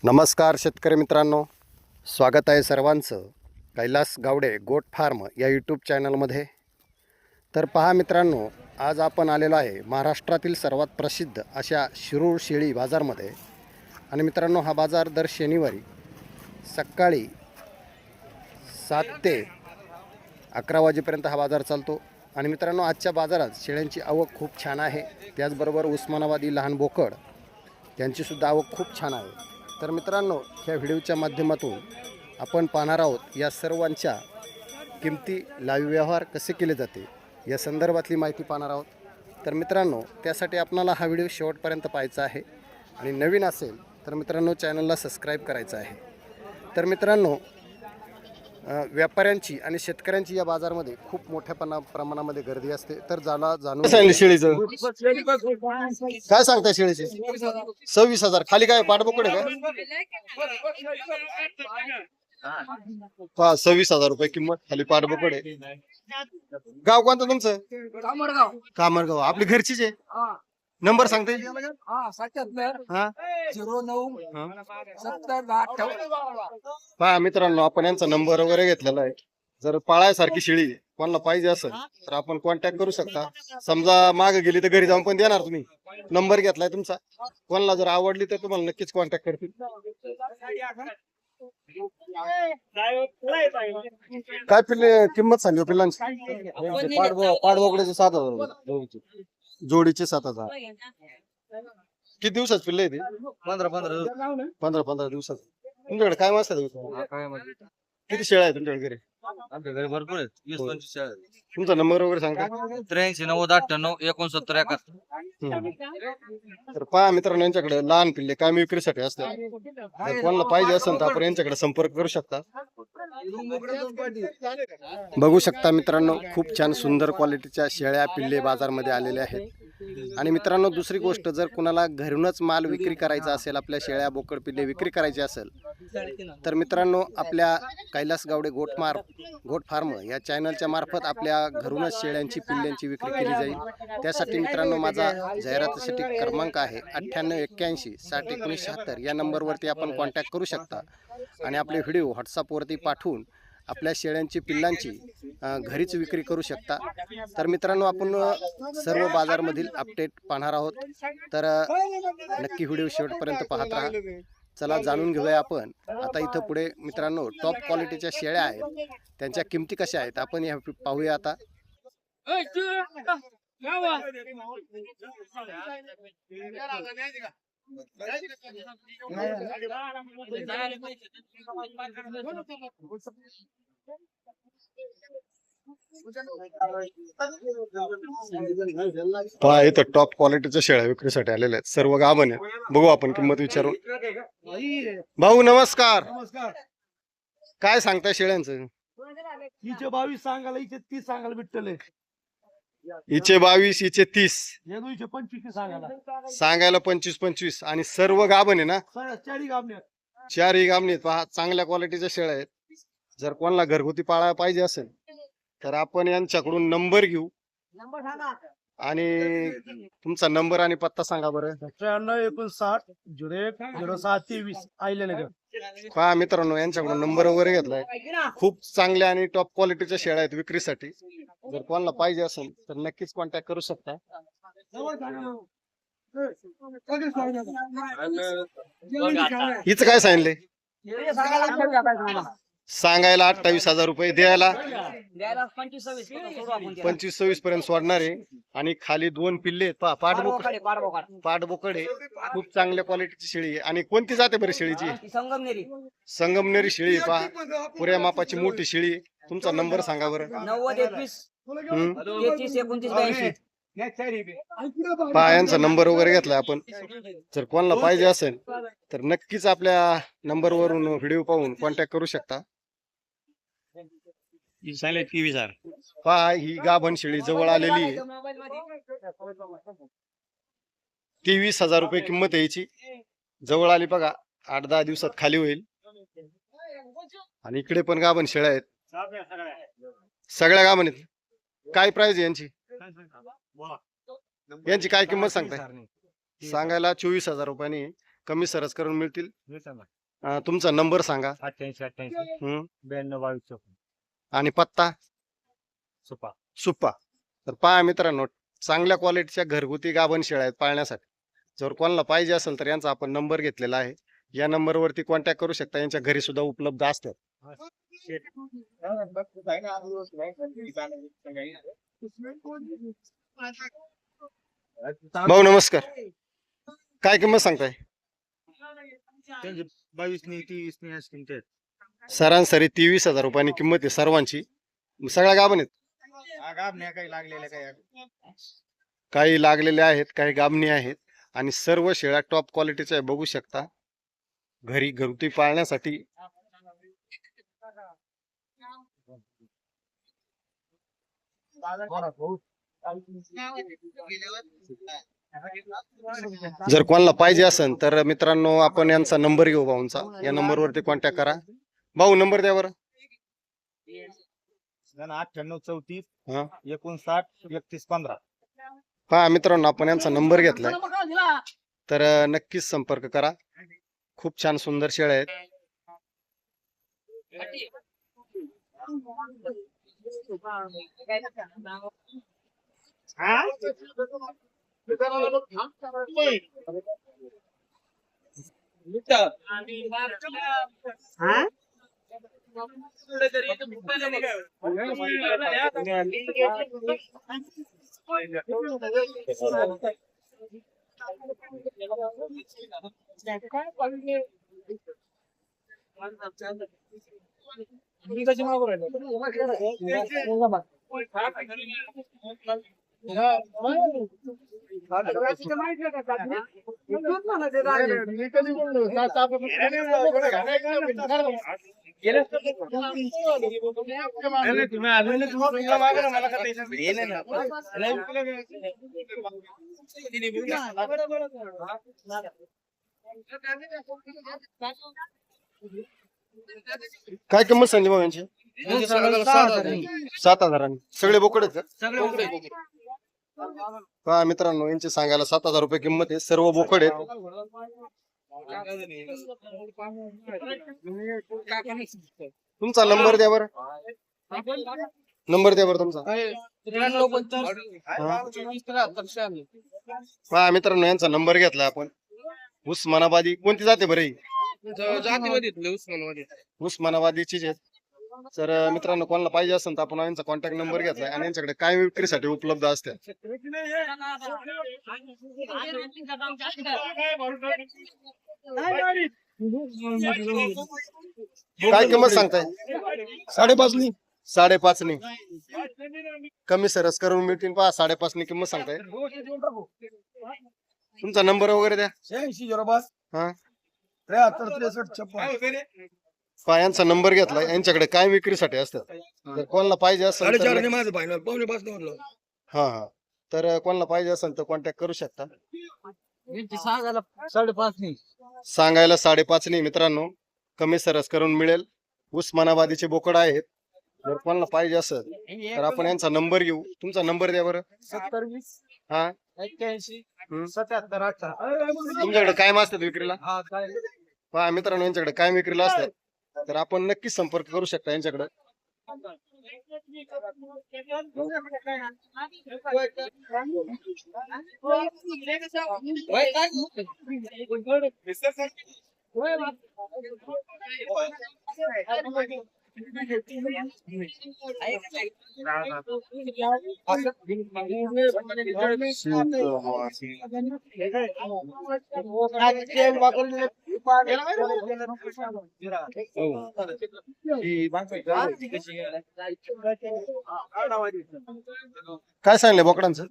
नमस्कार शेतकरी मित्रांनो, स्वागत आहे सर्वांचं कैलास गावडे गोट फार्म या यूट्यूब चॅनलमध्ये. तर पहा मित्रांनो, आज आपण आलेलो आहे महाराष्ट्रातील सर्वात प्रसिद्ध अशा शिरूर शेळी बाजारमध्ये. आणि मित्रांनो, हा बाजार दर शनिवारी सकाळी 7 ते 11 वाजेपर्यंत हा बाजार चालतो. आणि मित्रांनो, आजच्या बाजारात शेळ्यांची आवक खूप छान आहे. त्याचबरोबर उस्मानाबादी लहान बोकड त्यांचीसुद्धा आवक खूप छान आहे. तर मित्रांनो, ह्या व्हिडिओच्या माध्यमातून आपण पाहणार आहोत या सर्वांच्या किमती, लाईव्ह व्यवहार कसे केले जाते या संदर्भातली माहिती पाहणार आहोत. तर मित्रांनो, त्यासाठी आपणाला हा व्हिडिओ शेवटपर्यंत पाहायचा आहे. आणि नवीन असेल तर मित्रांनो चॅनलला सबस्क्राईब करायचं आहे. तर मित्रांनो, व्यापाऱ्यांची आणि शेतकऱ्यांची या बाजारमध्ये खूप मोठ्या प्रमाणामध्ये गर्दी असते. तर जाणून शेळीचं काय सांगताय? शेळीचे 26,000. खाली काय पाठबोकड आहे का? 26,000 रुपये किंमत. खाली पाठबोकड आहे. गाव कोणतं तुमचं? कामरगाव. आपली घरचीच आहे. नंबर सांगते? 77 पहा मित्रांनो, आपण यांचा नंबर वगैरे घेतलेला आहे. जर पाळायसारखी शेळी कोणाला पाहिजे असेल तर आपण कॉन्टॅक्ट करू शकता. समजा मागे गेली तर घरी जाऊन पण देणार. तुम्ही नंबर घेतलाय तुमचा. कोणाला जर आवडली तर तुम्हाला नक्कीच कॉन्टॅक्ट करतील. काय पिल्ले किंमत सांगू पिल्लांची? पाडबोकड्याचे 7,000 रुपये. जोडीचे 7,000. किती दिवसात पिल्ले ते? 15 दिवसात. तुमच्याकडे काय मास आहे? किती शेळ्या आहेत तुमच्याकडे घरी? आमच्या घरी भरपूर आहेत. 20-25 शाळा आहेत. तुमचा नंबर वगैरे सांगा. 83 90 98 69 71. तर पहा मित्रांनो, यांच्याकडे लहान पिल्ले काय विक्रीसाठी असतात. जर कोणाला पाहिजे असेल तर आपण यांच्याकडे संपर्क करू शकता. बघू शकता मित्रांनो, खूप छान सुंदर क्वालिटीच्या शेळ्या पिल्ले बाजारमध्ये आलेले आहेत. आणि मित्रांनो, दुसरी गोष्ट, जर कुणाला घरूनच माल विक्री करायचा असेल, आपल्या शेळ्या बोकड पिल्ले विक्री करायचे असेल तर मित्रांनो, आपल्या कैलास गावडे गोट फार्म या चॅनलच्या मार्फत आपल्या घरूनच शेळ्यांची पिल्ल्यांची विक्री केली जाईल. त्यासाठी मित्रांनो, माझा जाहिरातीसाठी क्रमांक आहे 98 81 60 19 76. या नंबरवरती आपण कॉन्टॅक्ट करू शकता. आणि आपले व्हिडिओ व्हॉट्सअपवरती पाठवून आपल्या शेळ्यांची पिल्लांची घरीच विक्री करू शकता. तर मित्रांनो, आपण सर्व बाजारमधील अपडेट पाहणार आहोत. तर नक्की व्हिडिओ शेवटपर्यंत पाहत राहा. चला जाणून घेऊया आपण. आता इथं पुढे मित्रांनो टॉप क्वालिटीच्या शेळ्या आहेत, त्यांच्या किमती कशा आहेत आपण या पाहूया आता. पहा, इथं टॉप क्वालिटीच्या शेळ्या विक्रीसाठी आलेल्या आहेत. सर्व गाभण आहेत. बघू आपण किंमत विचारून. भाऊ नमस्कार. काय सांगताय शेळ्यांचं? हिचे 22 सांगायला, हिचे 30 सांगायला भेटले. हिचे 22, हिचे 30. हे दोनशे 25 सांगायला. सांगायला 25. आणि सर्व गाभण आहे ना? चारी गाबने. चारही गाभणी आहेत. पहा, चांगल्या क्वालिटीच्या शेळ्या आहेत. जर कोणाला घरगुती पाळा पाहिजे असेल तर आपण यांच्याकडून नंबर घेऊ. आणि तुमचा नंबर आणि पत्ता सांगा बरं. 93 59 01 06 23 आयल्यानगर. पहा मित्रांनो, यांच्याकडून नंबर वगैरे घेतलाय. खूप चांगल्या आणि टॉप क्वालिटीच्या शेळ्या आहेत विक्रीसाठी. जर कोणाला पाहिजे असेल तर नक्कीच कॉन्टॅक्ट करू शकता. हिच काय सांगितले? सांगायला 28,000 रुपये, द्यायला 25-26 पर्यंत सोडणार आहे. आणि खाली 2 पिल्ले आहेत. पहा, पाठबोकड आहे. खूप चांगल्या क्वालिटीची शेळी आहे. आणि कोणती जाते बरं शेळीची? संगमनेरी शेळी. पहा, पुऱ्या मापाची मोठी शेळी. तुमचा नंबर सांगा बरं. 90 21 33 29 82. पहा, यांचा नंबर वगैरे घेतलाय आपण. जर कोणाला पाहिजे असेल तर नक्कीच आपल्या नंबरवरून व्हिडिओ पाहून कॉन्टॅक्ट करू शकता. पहा, ही गाभण शेळी जवळ आलेली आहे. 23,000 रुपये किंमत यायची. जवळ आली बघा. 8-10 दिवसात खाली होईल. आणि इकडे पण गाभण शेळ्या आहेत. सगळ्या गाभण आहेत. काय प्राइस आहे यांची? यांची काय किंमत सांगताय? सांगायला 24,000 रुपयांनी कमी सरस करून मिळतील. तुमचा नंबर सांगा. 88 92 22 आणि पत्ता सुपा. सुप्पा. तर पहा मित्रांनो, चांगल्या क्वालिटीच्या घरगुती गाभण शेळ्या आहेत पाळण्यासाठी. जर कोणाला पाहिजे असेल तर यांचा आपण नंबर घेतलेला आहे. या नंबरवरती कॉन्टॅक्ट करू शकता. यांच्या घरी सुद्धा उपलब्ध असतात. भाऊ नमस्कार, काय किंमत सांगताय? 22 नी 23 नी असतील ते. सरासरी 23,000 रुपयांनी किंमत आहे सर्वांची. सगळ्या गाभण आहेत. काही लागलेले काही काही लागलेले आहेत, काही गाभणी आहेत आणि सर्व शेळ्या टॉप क्वालिटीच्या आहे. बघू शकता, घरगुती पाळण्यासाठी. जर कोणाला पाहिजे असेल तर मित्रांनो आपण यांचा नंबर घेऊ भाऊंचा. या नंबरवरती कॉन्टॅक्ट करा. भाऊ नंबर द्या बरं. 98 34 हा 59 31 15. पहा मित्रांनो, आपण यांचा नंबर घेतलाय तर नक्कीच संपर्क करा. खूप छान सुंदर शेळ्या आहेत. काय किंमत सांगली भाऊ यांची? 7,000. सगळे बोकड आहेत का? पहा मित्रांनो, यांचे सांगायला 7,000 रुपये किंमत आहे. सर्व बोकड आहेत. तुमचा नंबर द्या बरं. नंबर द्या बरं तुमचा. पहा मित्रांनो, यांचा नंबर घेतला आपण. उस्मानाबादी कोणती जाते बरं ही? उस्मानाबादीचीच आहेत. तर मित्रांनो, कोणाला पाहिजे असेल तर आपण यांचा कॉन्टॅक्ट नंबर घेतलाय आणि यांच्याकडे काय विक्रीसाठी उपलब्ध असते. काय किंमत सांगताय? 5.5 5.5 कमी सरस करून मिळतील. पहा 5.5 किंमत सांगताय. तुमचा नंबर वगैरे द्या. 86 हा 73 63 56. पहा यांचा नंबर घेतलाय. यांच्याकडे काय विक्रीसाठी असतात. जर कोणाला पाहिजे असेल तर माझं फायनल 5.5 हा हा तर कोणाला पाहिजे असेल तर कॉन्टॅक्ट करू शकता. 5.5 सांगायला 5.5 मित्रांनो, कमी सरस करून मिळेल. उस्मानाबादीचे बोकड आहेत. जर कोणाला पाहिजे असेल तर आपण यांचा नंबर घेऊ. तुमचा नंबर द्या बरं. 70 हा 81 77 18. तुमच्याकडे काय असतात विक्रीला? पहा मित्रांनो, यांच्याकडे काय विक्रीला असतात तर आपण नक्कीच संपर्क करू शकता यांच्याकडे. काय सांगले बोकडांचं?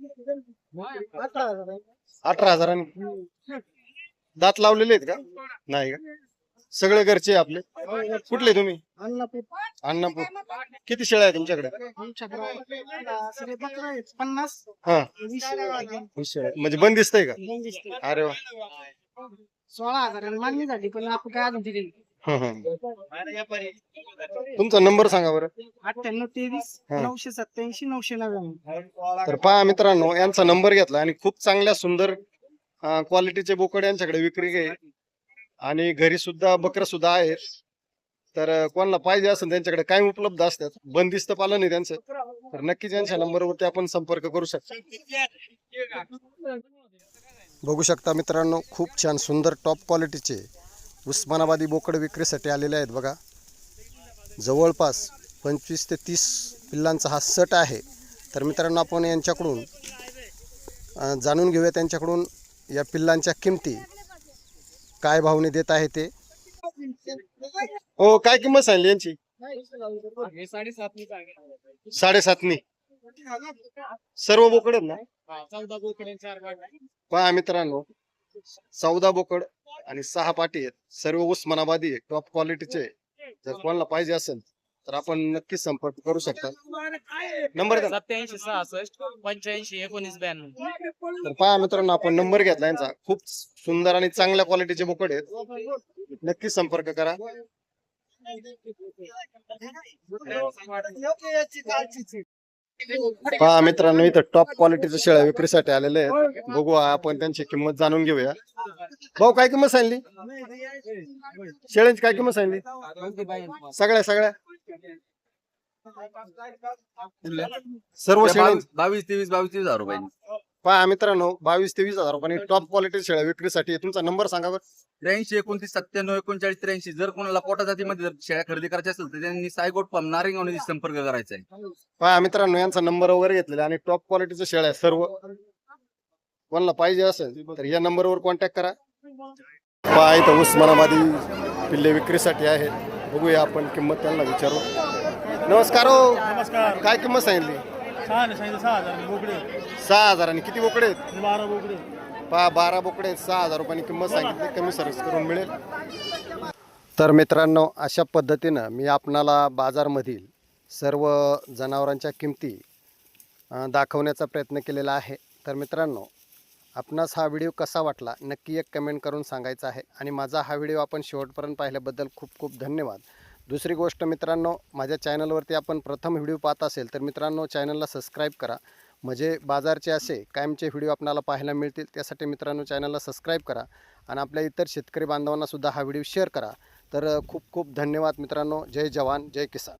18,000. दात लावलेले आहेत का? नाही का? सगळे घरचे आपले? कुठले तुम्ही? अन्नापूर. किती शेळ्या आहे तुमच्याकडे? 50 हा 20 शेळ्या. म्हणजे बंदिस्त आहे का? अरे वा. 16,000 मागणी झाली पण आपण काय अजून दिली. तुमचा नंबर सांगा बरं. 98 23 987 999. तर पहा मित्रांनो, यांचा नंबर घेतला आणि खूप चांगल्या सुंदर क्वालिटीचे बोकड यांच्याकडे विक्री आहे. आणि घरी सुद्धा बकरं सुद्धा आहेत. तर कोणाला पाहिजे असेल त्यांच्याकडे काय उपलब्ध असतात, बंदिस्त पालन आहे त्यांचं, तर नक्कीच यांच्या नंबरवरती आपण संपर्क करू शकता. बघू शकता मित्रांनो, खूप छान सुंदर टॉप क्वालिटीचे उस्मानाबादी बोकड विक्रीसाठी आलेले आहेत बघा. जवळपास 25 ते 30 पिल्लांचा हा सट आहे. तर मित्रांनो, आपण यांच्याकडून जाणून घेऊया त्यांच्याकडून या पिल्लांच्या किमती काय भावने देत आहे ते. हो, काय किंमत सांगली यांची? 7.5 सर्व बोकड आहेत ना? पहा मित्रांनो, 14 बोकड आणि 6 पाटी आहेत. सर्व उस्मानाबादी टॉप क्वालिटीचे. जर कोणाला पाहिजे असेल तर आपण नक्कीच संपर्क करू शकता. नंबर द्या. 87 66 85 19 92. तर पहा मित्रांनो, आपण नंबर घेतला यांचा. खूप सुंदर आणि चांगल्या क्वालिटीचे बोकड आहेत. नक्कीच संपर्क करा. पहा मित्रांनो, इथं टॉप क्वालिटीच्या शेळ्या विक्रीसाठी आलेले आहेत. बघू आपण त्यांची किंमत जाणून घेऊया. भाऊ, काय किंमत सांगली शेळ्यांची? काय किंमत सांगली सगळ्या सर्व शेळ्या? 22-23 हजार रुपये. पहा मित्रांनो, 22 ते 20 हजार रुपये टॉप क्वालिटी शेळ्या विक्रीसाठी. तुमचा नंबर सांगा बरं. 83 29 97 39 83. जर कोणाला पोटा जातीमध्ये जर शेळ्या खरेदी करायच्या असेल तर त्यांनी सायगोट फार्म नारिंगावणी संपर्क करायचा आहे. पहा मित्रांनो, यांचा नंबर वगैरे घेतलेला आणि टॉप क्वालिटीच्या शेळ्या सर्व. कोणाला पाहिजे असेल तर या नंबरवर कॉन्टॅक्ट करा. पहा इथं उस्मानाबादी पिल्ले विक्रीसाठी आहेत. बघूया आपण किंमत त्यांना विचारू. नमस्कार हो, नमस्कार. काय किंमत सांगितली? 6,000 बोकडे. 6,000. आणि किती बोकडे आहेत? 12 बोकडे. पहा 12 बोकडे आहेत. 6,000 रुपयांनी किंमत सांगितली. कमी सर्विस करून मिळेल. तर मित्रांनो, अशा पद्धतीनं मी आपणाला बाजारमधील सर्व जनावरांच्या किमती दाखवण्याचा प्रयत्न केलेला आहे. तर मित्रांनो, आपणास हा व्हिडिओ कसा वाटला नक्की एक कमेंट करून सांगायचं आहे. आणि माझा हा व्हिडिओ आपण शेवटपर्यंत पाहिल्याबद्दल खूप खूप धन्यवाद. दुसरी गोष्ट मित्रांनो, माझ्या चॅनलवरती आपण प्रथम व्हिडिओ पाहत असेल तर मित्रांनो, चॅनलला सबस्क्राईब करा. म्हणजे बाजारचे असे कायमचे व्हिडिओ आपल्याला पाहायला मिळतील. त्यासाठी मित्रांनो, चॅनलला सबस्क्राईब करा आणि आपल्या इतर शेतकरी बांधवांना सुद्धा हा व्हिडिओ शेअर करा. तर खूप खूप धन्यवाद मित्रांनो. जय जवान जय किसान.